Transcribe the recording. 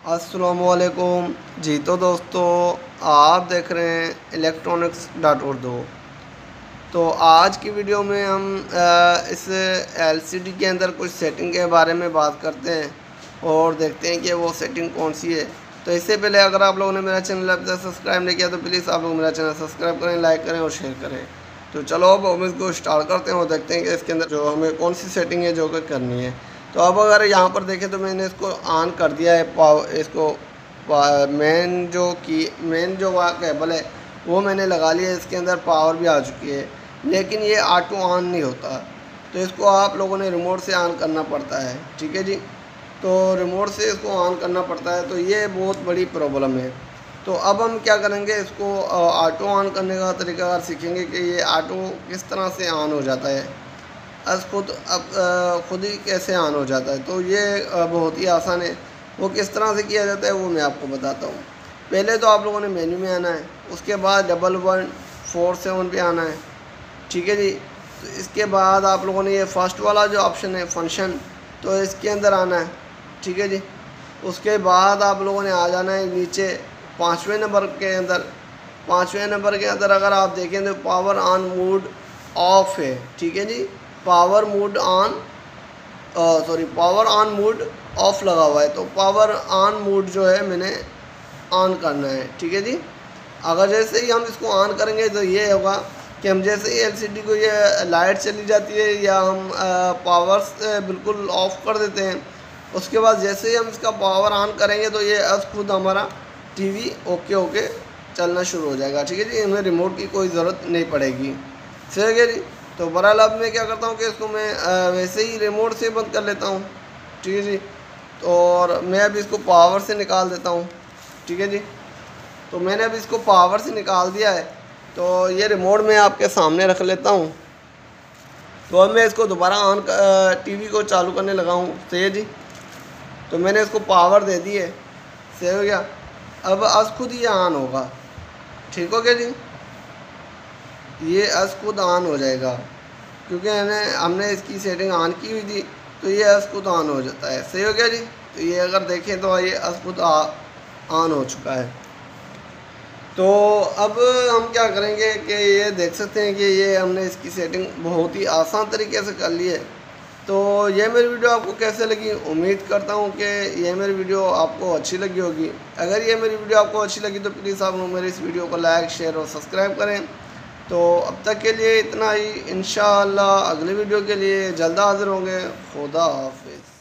अस्सलामुअलैकुम जी। तो दोस्तों, आप देख रहे हैं electronics.urdu। तो आज की वीडियो में हम इस एलसीडी के अंदर कुछ सेटिंग के बारे में बात करते हैं और देखते हैं कि वो सेटिंग कौन सी है। तो इससे पहले अगर आप लोगों ने मेरा चैनल अभी तक सब्सक्राइब नहीं किया तो प्लीज़ आप लोग मेरा चैनल सब्सक्राइब करें, लाइक करें और शेयर करें। तो चलो अब हम इसको स्टार्ट करते हैं और देखते हैं कि इसके अंदर जो हमें कौन सी सेटिंग है जो कि करनी है। तो अब अगर यहाँ पर देखें तो मैंने इसको ऑन कर दिया है, इसको मेन जो केबल है वो मैंने लगा लिया है। इसके अंदर पावर भी आ चुकी है, लेकिन ये ऑटो ऑन नहीं होता। तो इसको आप लोगों ने रिमोट से ऑन करना पड़ता है, ठीक है जी। तो रिमोट से इसको ऑन करना पड़ता है, तो ये बहुत बड़ी प्रॉब्लम है। तो अब हम क्या करेंगे, इसको ऑटो ऑन करने का तरीका सीखेंगे कि ये ऑटो किस तरह से ऑन हो जाता है, खुद ही कैसे ऑन हो जाता है। तो ये बहुत ही आसान है। वो किस तरह से किया जाता है वो मैं आपको बताता हूँ। पहले तो आप लोगों ने मेन्यू में आना है, उसके बाद 1147 पे आना है, ठीक है जी। तो इसके बाद आप लोगों ने ये फर्स्ट वाला जो ऑप्शन है फंक्शन, तो इसके अंदर आना है, ठीक है जी। उसके बाद आप लोगों ने आ जाना है नीचे 5वें नंबर के अंदर। 5वें नंबर के अंदर अगर आप देखें तो पावर ऑन मोड ऑफ है, ठीक है जी। पावर ऑन मोड ऑफ लगा हुआ है, तो पावर ऑन मोड जो है मैंने ऑन करना है, ठीक है जी। अगर जैसे ही हम इसको ऑन करेंगे तो ये होगा कि हम जैसे ही एलसीडी को ये लाइट चली जाती है या हम पावर से बिल्कुल ऑफ कर देते हैं, उसके बाद जैसे ही हम इसका पावर ऑन करेंगे तो ये अब खुद हमारा टीवी ओके चलना शुरू हो जाएगा, ठीक है जी। हमें रिमोट की कोई ज़रूरत नहीं पड़ेगी, सही है जी। तो बहरहाल अब मैं क्या करता हूँ कि इसको मैं वैसे ही रिमोट से बंद कर लेता हूँ, ठीक है जी। तो और मैं अब इसको पावर से निकाल देता हूँ, ठीक है जी। तो मैंने अब इसको पावर से निकाल दिया है, तो ये रिमोट मैं आपके सामने रख लेता हूँ। तो अब मैं इसको दोबारा टीवी को चालू करने लगा हूँ, सही है जी। तो मैंने इसको पावर दे दी है, सही हो गया। अब आज खुद ये ऑन होगा, ठीक हो गया जी। ये आज खुद ऑन हो जाएगा क्योंकि हमने इसकी सेटिंग ऑन की हुई थी, तो ये आज खुद ऑन हो जाता है, सही हो गया जी। तो ये अगर देखें तो ये आज खुद ऑन हो चुका है। तो अब हम क्या करेंगे कि ये देख सकते हैं कि ये हमने इसकी सेटिंग बहुत ही आसान तरीके से कर ली है। तो ये मेरी वीडियो आपको कैसे लगी, उम्मीद करता हूँ कि ये मेरी वीडियो आपको अच्छी लगी होगी। अगर ये मेरी वीडियो आपको अच्छी लगी तो प्लीज़ आप लोग मेरी इस वीडियो को लाइक, शेयर और सब्सक्राइब करें। तो अब तक के लिए इतना ही। इंशाअल्लाह अगली वीडियो के लिए जल्द हाज़िर होंगे। खुदा हाफिज़।